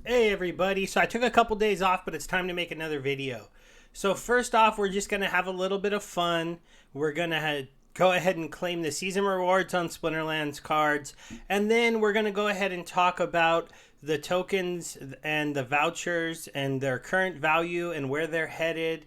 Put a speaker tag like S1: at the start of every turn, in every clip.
S1: Hey everybody, so I took a couple days off, but it's time to make another video. So first off, we're just going to have a little bit of fun. We're going to go ahead and claim the season rewards on Splinterlands cards. And then we're going to go ahead and talk about the tokens and the vouchers and their current value and where they're headed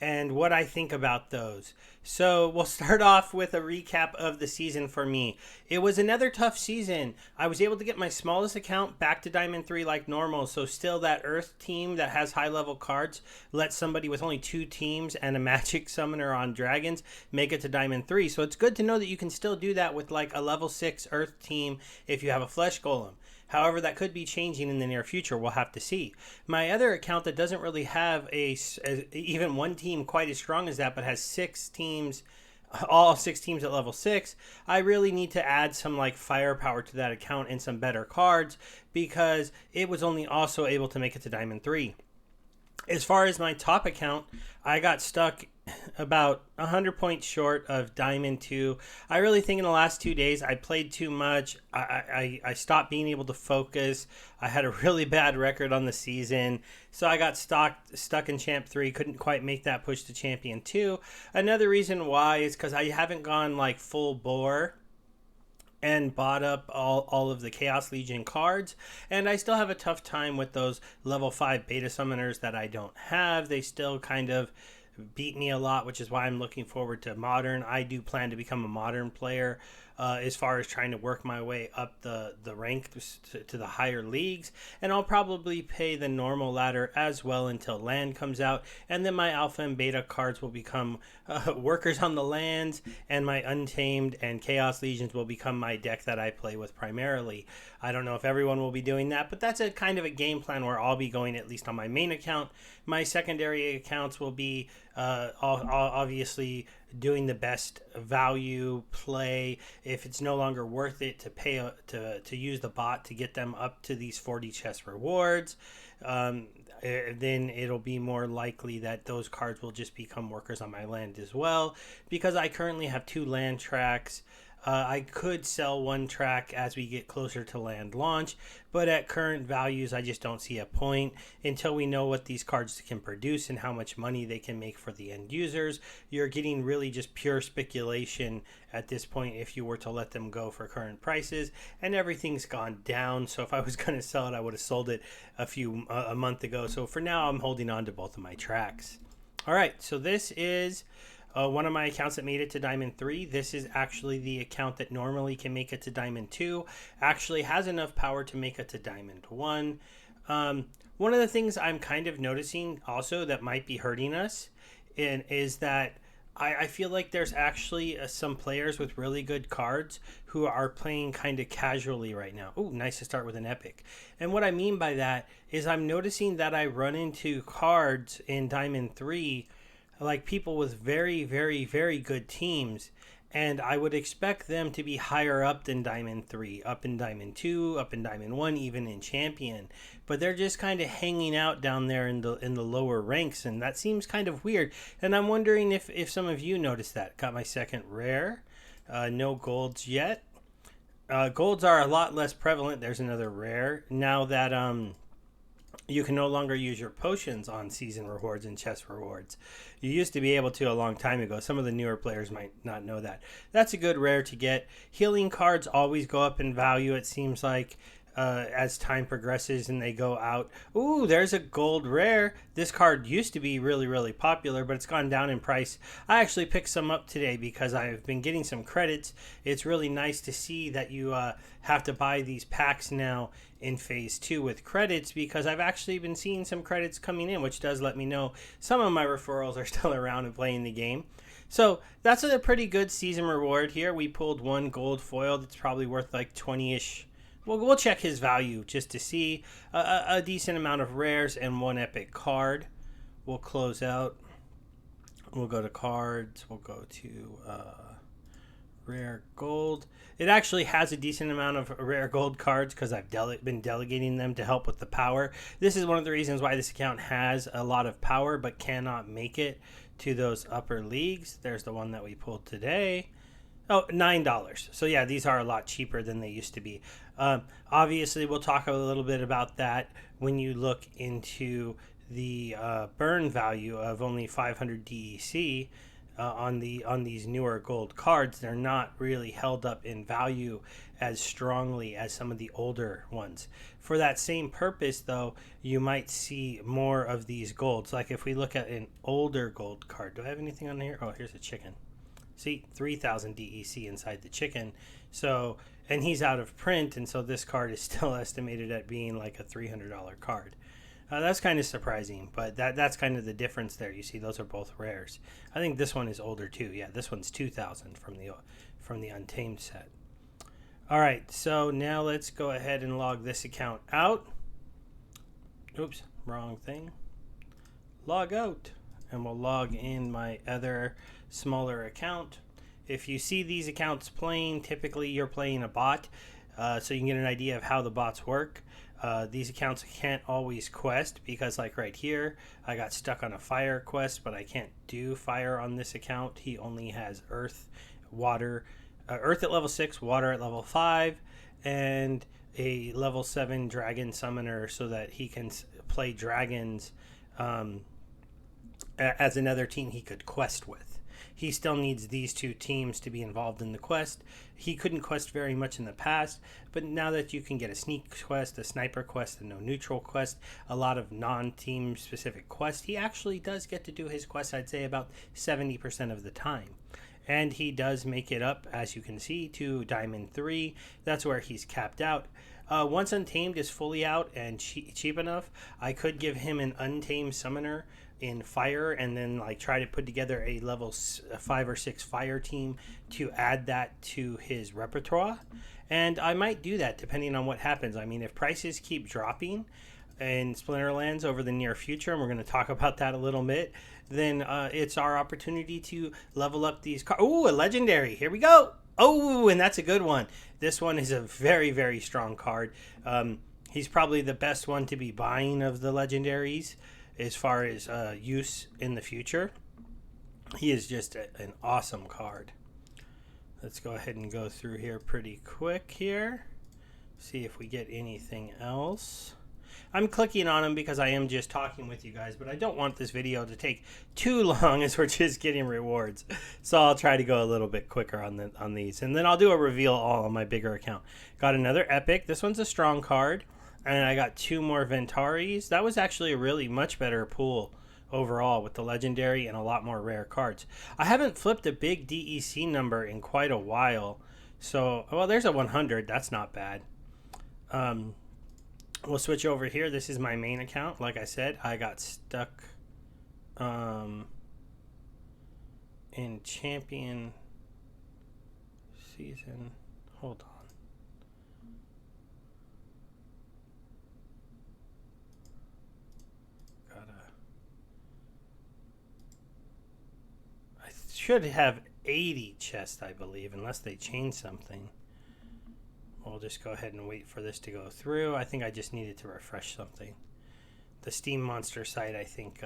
S1: and what I think about those. So we'll start off with a recap of the season for me. It was another tough season. I was able to get my smallest account back to Diamond 3 like normal, so still that Earth team that has high level cards let somebody with only 2 teams and a Magic Summoner on Dragons make it to Diamond 3. So it's good to know that you can still do that with like a level 6 Earth team if you have a Flesh Golem. However, that could be changing in the near future. We'll have to see. My other account that doesn't really have even one team quite as strong as that, but has 6 teams, all 6 teams at level 6, I really need to add some like firepower to that account and some better cards because it was only also able to make it to Diamond 3. As far as my top account, I got stuck about 100 points short of Diamond 2. I really think in the last 2 days I played too much. I stopped being able to focus. I had a really bad record on the season. So I got stuck in Champ 3. Couldn't quite make that push to Champion 2. Another reason why is because I haven't gone like full bore and bought up all of the Chaos Legion cards, and I still have a tough time with those level 5 beta summoners that I don't have. They still kind of beat me a lot, which is why I'm looking forward to Modern. I do plan to become a Modern player as far as trying to work my way up the rank to the higher leagues, and I'll probably pay the normal ladder as well until land comes out, and then my alpha and beta cards will become workers on the lands, and my Untamed and Chaos Legions will become my deck that I play with primarily. I don't know if everyone will be doing that, but that's a kind of a game plan where I'll be going at least on my main account. My secondary accounts will be obviously doing the best value play. If it's no longer worth it to pay to use the bot to get them up to these 40 chest rewards, then it'll be more likely that those cards will just become workers on my land as well, because I currently have 2 land tracks. I could sell 1 track as we get closer to land launch, but at current values, I just don't see a point until we know what these cards can produce and how much money they can make for the end users. You're getting really just pure speculation at this point if you were to let them go for current prices, and everything's gone down. So if I was going to sell it, I would have sold it a month ago. So for now, I'm holding on to both of my tracks. All right, so this is one of my accounts that made it to Diamond 3. This is actually the account that normally can make it to Diamond 2. Actually has enough power to make it to Diamond 1. One of the things I'm kind of noticing also that might be hurting us is that I feel like there's actually some players with really good cards who are playing kind of casually right now. Ooh, nice to start with an epic. And what I mean by that is I'm noticing that I run into cards in Diamond 3 like people with very, very, very good teams, and I would expect them to be higher up than Diamond 3, up in Diamond 2, up in Diamond 1, even in Champion. But they're just kind of hanging out down there in the lower ranks, and that seems kind of weird. And I'm wondering if some of you noticed that. Got my second rare. No golds yet. Golds are a lot less prevalent. There's another rare. Now that you can no longer use your potions on season rewards and chest rewards. You used to be able to a long time ago. Some of the newer players might not know that. That's a good rare to get. Healing cards always go up in value, it seems like, as time progresses and they go out. Ooh, there's a gold rare. This card used to be really, really popular, but it's gone down in price. I actually picked some up today because I've been getting some credits. It's really nice to see that you have to buy these packs now in phase 2 with credits, because I've actually been seeing some credits coming in, which does let me know some of my referrals are still around and playing the game. So that's a pretty good season reward here. We pulled 1 gold foil that's probably worth like 20-ish. We'll check his value just to see. A decent amount of rares and 1 epic card. We'll close out. We'll go to cards. We'll go to rare gold. It actually has a decent amount of rare gold cards because I've been delegating them to help with the power. This is one of the reasons why this account has a lot of power but cannot make it to those upper leagues. There's the one that we pulled today. Oh, $9. So yeah, these are a lot cheaper than they used to be. Obviously, we'll talk a little bit about that when you look into the burn value of only 500 DEC on these newer gold cards. They're not really held up in value as strongly as some of the older ones. For that same purpose, though, you might see more of these golds. Like if we look at an older gold card, do I have anything on here? Oh, here's a chicken. See, 3,000 DEC inside the chicken. So, and he's out of print, and so this card is still estimated at being like a $300 card. That's kind of surprising, but that's kind of the difference there. You see, those are both rares. I think this one is older too. Yeah, this one's 2,000 from the Untamed set. All right, so now let's go ahead and log this account out. Oops, wrong thing. Log out, and we'll log in my other smaller account. If you see these accounts playing, typically you're playing a bot, so you can get an idea of how the bots work. These accounts can't always quest because, like right here, I got stuck on a fire quest, but I can't do fire on this account. He only has earth, water, earth at level 6, water at level 5, and a level 7 dragon summoner so that he can play dragons as another team he could quest with. He still needs these two teams to be involved in the quest. He couldn't quest very much in the past, but now that you can get a sneak quest, a sniper quest, and no neutral quest, a lot of non-team specific quests, he actually does get to do his quest, I'd say, about 70% of the time. And he does make it up, as you can see, to Diamond 3. That's where he's capped out. Once Untamed is fully out and cheap enough, I could give him an Untamed Summoner in fire and then like try to put together a level 5 or 6 fire team to add that to his repertoire. And I might do that depending on what happens. I mean, if prices keep dropping in Splinterlands over the near future, and we're going to talk about that a little bit, then it's our opportunity to level up these cards. Oh, a legendary. Here we go. Oh, and that's a good one. This one is a very, very strong card. He's probably the best one to be buying of the legendaries as far as use in the future. He is just an awesome card. Let's go ahead and go through here pretty quick here. See if we get anything else. I'm clicking on them because I am just talking with you guys, but I don't want this video to take too long as we're just getting rewards. So I'll try to go a little bit quicker on these. And then I'll do a reveal all on my bigger account. Got another epic. This one's a strong card. And I got 2 more Ventaris. That was actually a really much better pool overall with the legendary and a lot more rare cards. I haven't flipped a big DEC number in quite a while. So, well, there's a 100. That's not bad. We'll switch over here. This is my main account. Like I said, I got stuck in champion season. Hold on. Should have 80 chests, I believe, unless they change something. We'll just go ahead and wait for this to go through. I think I just needed to refresh something. The Steam Monster site, I think,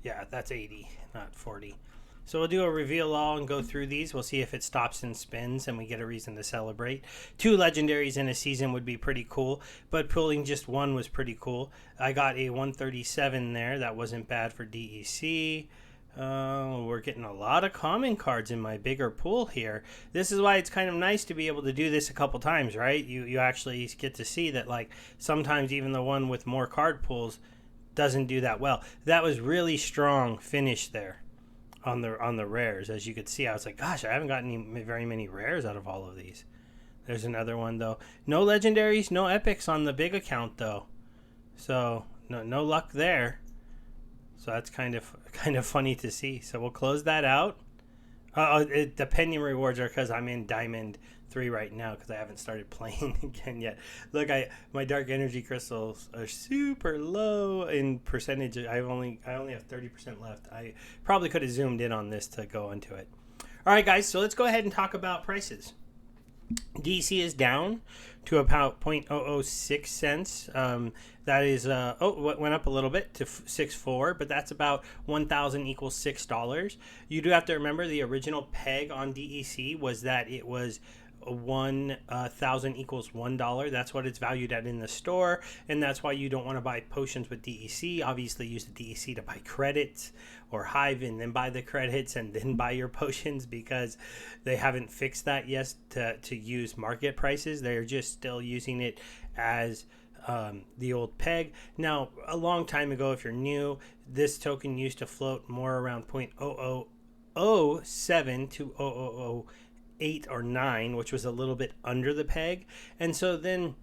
S1: yeah, that's 80, not 40. So we'll do a reveal all and go through these. We'll see if it stops and spins and we get a reason to celebrate. 2 legendaries in a season would be pretty cool, but pulling just 1 was pretty cool. I got a 137 there. That wasn't bad for DEC. We're getting a lot of common cards in my bigger pool here. This is why it's kind of nice to be able to do this a couple times, right? You actually get to see that, like, sometimes even the one with more card pools doesn't do that well. That was really strong finish there on the rares. As you could see, I was like, gosh, I haven't gotten very many rares out of all of these. There's another one, though. No legendaries, no epics on the big account, though. So no luck there. So that's kind of funny to see. So we'll close that out. The pending rewards are because I'm in Diamond 3 right now because I haven't started playing again yet. Look, my dark energy crystals are super low in percentage. I only have 30% left. I probably could have zoomed in on this to go into it. All right, guys. So let's go ahead and talk about prices. DEC is down to about 0.006 cents. That is, went up a little bit to 6.4, but that's about 1,000 equals $6. You do have to remember the original peg on DEC was that it was 1,000 equals $1. That's what it's valued at in the store, and that's why you don't want to buy potions with DEC. Obviously, use the DEC to buy credits or Hive, and then buy the credits and then buy your potions, because they haven't fixed that yet to use market prices. They're just still using it as the old peg. Now, a long time ago, if you're new, this token used to float more around 0.0007 to 0.008 or 9, which was a little bit under the peg. And so then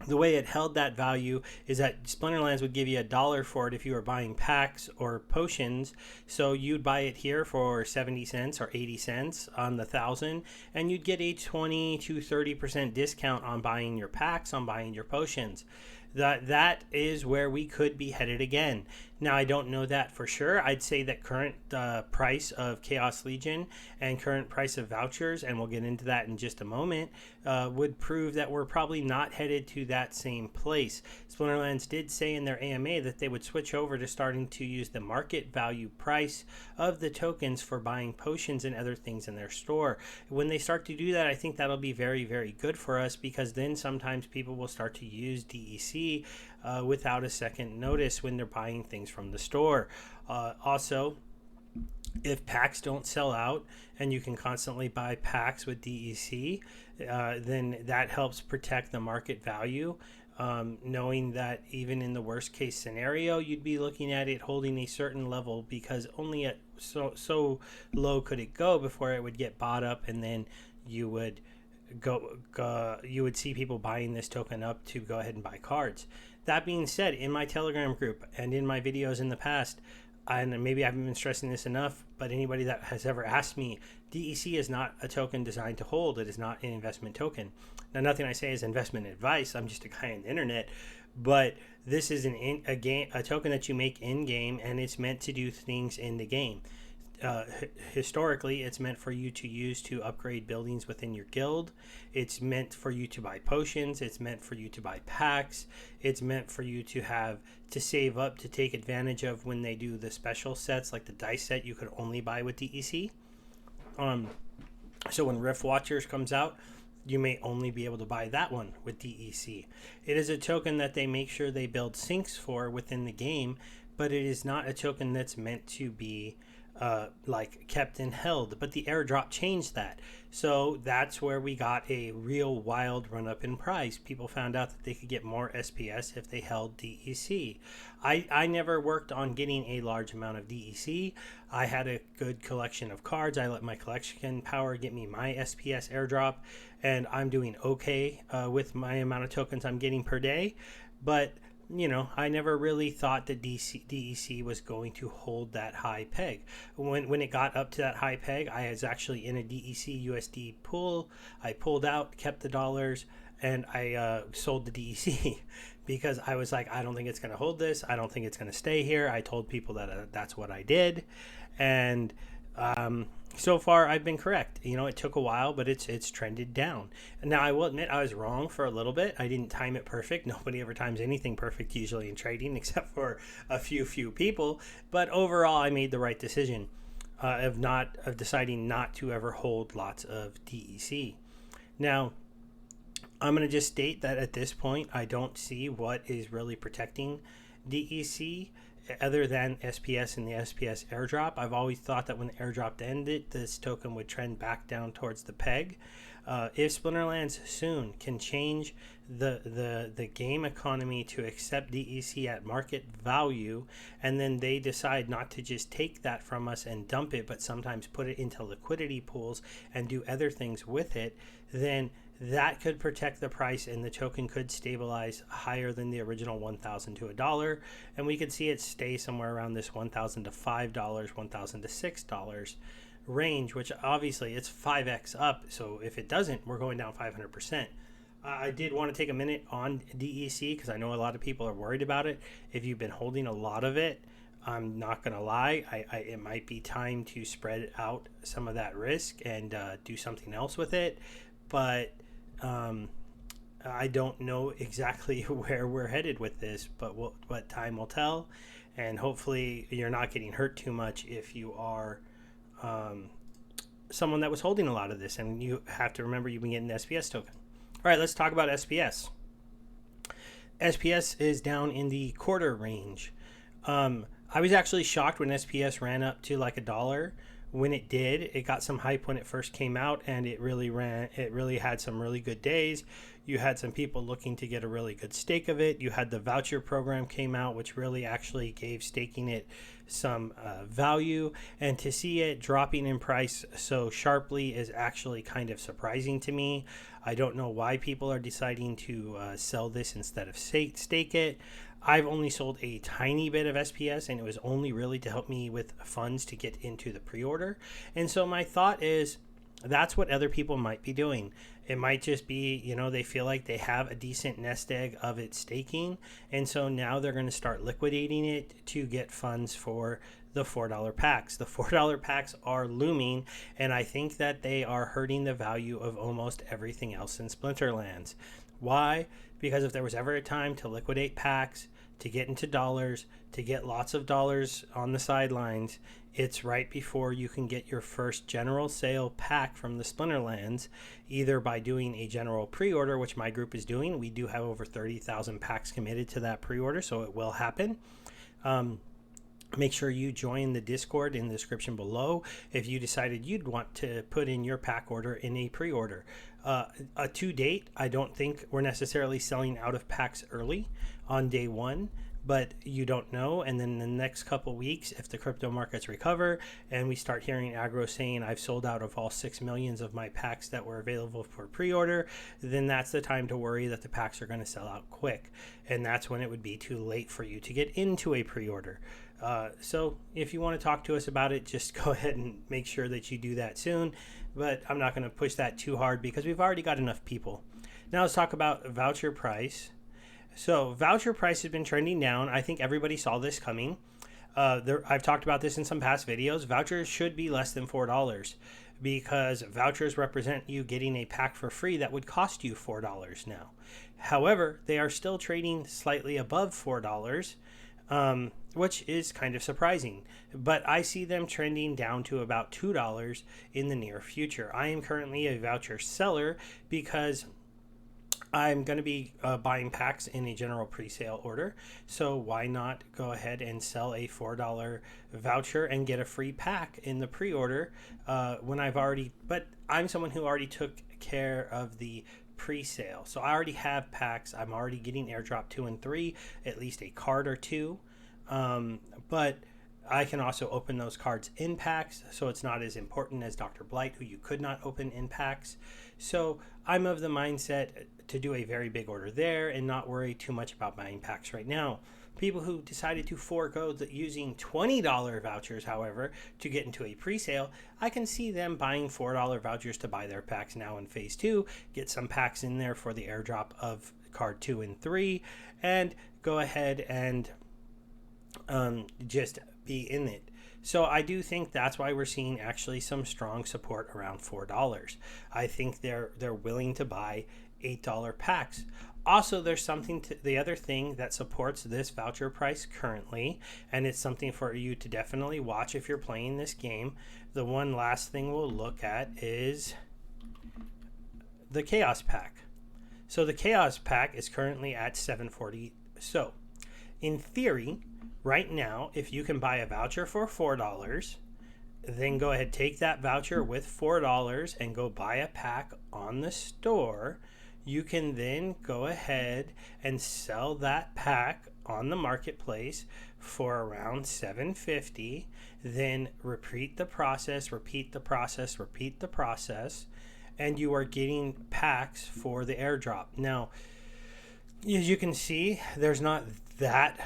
S1: the way it held that value is that Splinterlands would give you $1 for it if you were buying packs or potions. So you'd buy it here for 70 cents or 80 cents on the 1,000, and you'd get a 20 to 30% discount on buying your packs, on buying your potions. That is where we could be headed again. Now, I don't know that for sure. I'd say that current price of Chaos Legion and current price of vouchers, and we'll get into that in just a moment, would prove that we're probably not headed to that same place. Splinterlands did say in their AMA that they would switch over to starting to use the market value price of the tokens for buying potions and other things in their store. When they start to do that, I think that'll be very, very good for us, because then sometimes people will start to use DEC without a second notice when they're buying things from the store. Also, if packs don't sell out and you can constantly buy packs with DEC, then that helps protect the market value. Knowing that even in the worst case scenario, you'd be looking at it holding a certain level, because only at so low could it go before it would get bought up, and then you would you would see people buying this token up to go ahead and buy cards. That being said, in my Telegram group and in my videos in the past, and maybe I haven't been stressing this enough, but anybody that has ever asked me, DEC is not a token designed to hold. It is not an investment token. Now, nothing I say is investment advice. I'm just a guy on the internet. But this is a token that you make in game, and it's meant to do things in the game. Historically, it's meant for you to use to upgrade buildings within your guild. It's meant for you to buy potions. It's meant for you to buy packs. It's meant for you to have to save up to take advantage of when they do the special sets, like the dice set you could only buy with DEC. So when Rift Watchers comes out, you may only be able to buy that one with DEC. It is a token that they make sure they build sinks for within the game, but it is not a token that's meant to be like kept and held. But the airdrop changed that, so that's where we got a real wild run up in price. People found out that they could get more SPS if they held DEC. I never worked on getting a large amount of DEC. I had a good collection of cards. I let my collection power get me my SPS airdrop, and I'm doing okay with my amount of tokens I'm getting per day. But I never really thought that DEC was going to hold that high peg. When it got up to that high peg, I was actually in a DEC USD pool. I pulled out, kept the dollars, and I sold the DEC because I was like, I don't think it's going to hold this. I don't think it's going to stay here. I told people that that's what I did. And so far, I've been correct. It took a while, but it's trended down. And now, I will admit I was wrong for a little bit. I didn't time it perfect. Nobody ever times anything perfect usually in trading, except for a few people. But overall, I made the right decision of deciding not to ever hold lots of DEC. Now, I'm going to just state that at this point, I don't see what is really protecting DEC other than SPS and the SPS airdrop. I've always thought that when the airdrop ended, this token would trend back down towards the peg. If Splinterlands soon can change the game economy to accept DEC at market value, and then they decide not to just take that from us and dump it, but sometimes put it into liquidity pools and do other things with it, then that could protect the price, and the token could stabilize higher than the original 1,000 to $1, and we could see it stay somewhere around this 1,000 to $5, 1,000 to $6 range, which obviously it's 5x up. So if it doesn't, we're going down 500%. I did want to take a minute on DEC because I know a lot of people are worried about it. If you've been holding a lot of it, I'm not going to lie, it might be time to spread out some of that risk and do something else with it. but I don't know exactly where we're headed with this, but what time will tell. And hopefully you're not getting hurt too much if you are someone that was holding a lot of this. And you have to remember you've been getting the SPS token. All right, let's talk about SPS. SPS is down in the quarter range. I was actually shocked when SPS ran up to like $1. When it did, it got some hype when it first came out, and it really had some really good days. You had some people looking to get a really good stake of it. You had the voucher program came out, which really actually gave staking it some value, and to see it dropping in price so sharply is actually kind of surprising to me. I don't know why people are deciding to sell this instead of stake it. I've only sold a tiny bit of SPS, and it was only really to help me with funds to get into the pre-order. And so my thought is that's what other people might be doing. It might just be, they feel like they have a decent nest egg of it staking, and so now they're going to start liquidating it to get funds for the $4 packs. The $4 packs are looming, and I think that they are hurting the value of almost everything else in Splinterlands. Why? Because if there was ever a time to liquidate packs, to get into dollars, to get lots of dollars on the sidelines, it's right before you can get your first general sale pack from the Splinterlands, either by doing a general pre-order, which my group is doing. We do have over 30,000 packs committed to that pre-order, so it will happen. Make sure you join the Discord in the description below if you decided you'd want to put in your pack order in a pre-order. To date, I don't think we're necessarily selling out of packs early on day one, but you don't know. And then the next couple weeks, if the crypto markets recover and we start hearing aggro saying I've sold out of all 6 millions of my packs that were available for pre-order, then that's the time to worry that the packs are going to sell out quick. And that's when it would be too late for you to get into a pre-order. So if you want to talk to us about it, just go ahead and make sure that you do that soon. But I'm not going to push that too hard because we've already got enough people. Now let's talk about Voucher Price. So Voucher Price has been trending down. I think everybody saw this coming. I've talked about this in some past videos. Vouchers should be less than $4 because vouchers represent you getting a pack for free that would cost you $4 now. However, they are still trading slightly above $4. Which is kind of surprising, but I see them trending down to about $2 in the near future. I am currently a voucher seller because I'm going to be buying packs in a general pre-sale order, so why not go ahead and sell a $4 voucher and get a free pack in the pre-order but I'm someone who already took care of the pre-sale, so I already have packs. I'm already getting airdrop 2 and 3, at least a card or two. But I can also open those cards in packs, so it's not as important as Dr. Blight, who you could not open in packs. So I'm of the mindset to do a very big order there and not worry too much about buying packs right now. People who decided to forego using $20 vouchers, however, to get into a pre-sale, I can see them buying $4 vouchers to buy their packs now in Phase 2, get some packs in there for the airdrop of card 2 and 3, and go ahead and just be in it. So I do think that's why we're seeing actually some strong support around $4. I think they're willing to buy $8 packs. Also, there's the other thing that supports this voucher price currently, and it's something for you to definitely watch if you're playing this game. The one last thing we'll look at is the Chaos Pack. So the Chaos Pack is currently at $7.40. So in theory, right now, if you can buy a voucher for $4, then go ahead, take that voucher with $4 and go buy a pack on the store. You can then go ahead and sell that pack on the marketplace for around $7.50. Then repeat the process, and you are getting packs for the airdrop. Now, as you can see, there's not that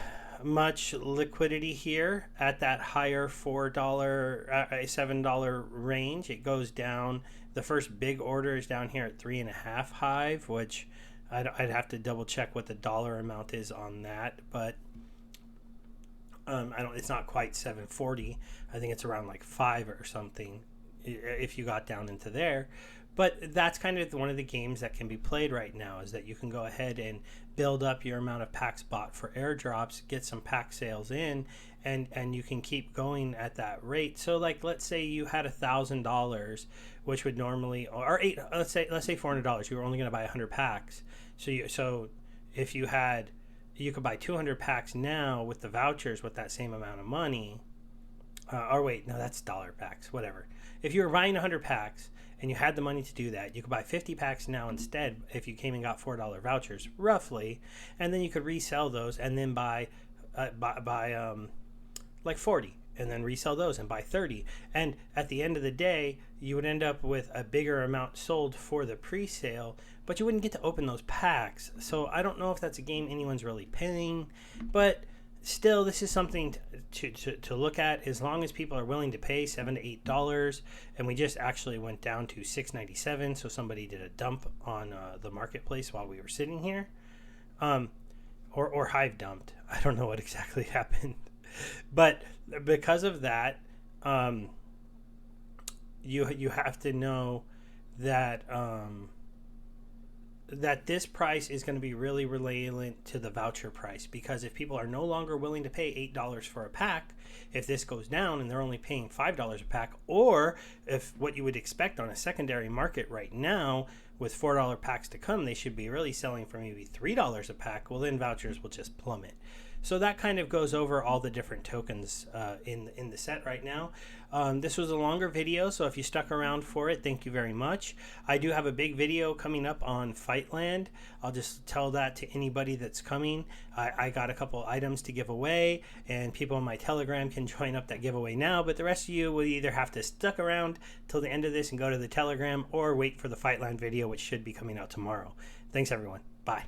S1: much liquidity here at that higher $7 range. It goes down. The first big order is down here at 3.5 Hive, which I'd have to double check what the dollar amount is on that, but it's not quite 740. I think it's around like 5 or something if you got down into there. But that's kind of one of the games that can be played right now, is that you can go ahead and build up your amount of packs bought for airdrops, get some pack sales in, and you can keep going at that rate. So like, let's say you had $1,000, which would normally, or let's say $400. You were only going to buy 100 packs. So if you could buy 200 packs now with the vouchers with that same amount of money. Or wait, no, that's dollar packs, whatever. If you were buying 100 packs and you had the money to do that, you could buy 50 packs now instead if you came and got $4 vouchers, roughly, and then you could resell those and then buy like 40 and then resell those and buy 30. And at the end of the day, you would end up with a bigger amount sold for the pre-sale, but you wouldn't get to open those packs. So I don't know if that's a game anyone's really paying, but still, this is something to look at, as long as people are willing to pay $7 to $8. And we just actually went down to $6.97, so somebody did a dump on the marketplace while we were sitting here, or Hive dumped. I don't know what exactly happened, but because of that, you have to know that that this price is going to be really relevant to the voucher price, because if people are no longer willing to pay $8 for a pack, if this goes down and they're only paying $5 a pack, or if what you would expect on a secondary market right now with $4 packs to come, they should be really selling for maybe $3 a pack, well then vouchers will just plummet. So that kind of goes over all the different tokens in the set right now. This was a longer video, so if you stuck around for it, thank you very much. I do have a big video coming up on Fightland. I'll just tell that to anybody that's coming. I got a couple items to give away, and people on my Telegram can join up that giveaway now, but the rest of you will either have to stick around till the end of this and go to the Telegram, or wait for the Fightland video, which should be coming out tomorrow. Thanks, everyone. Bye.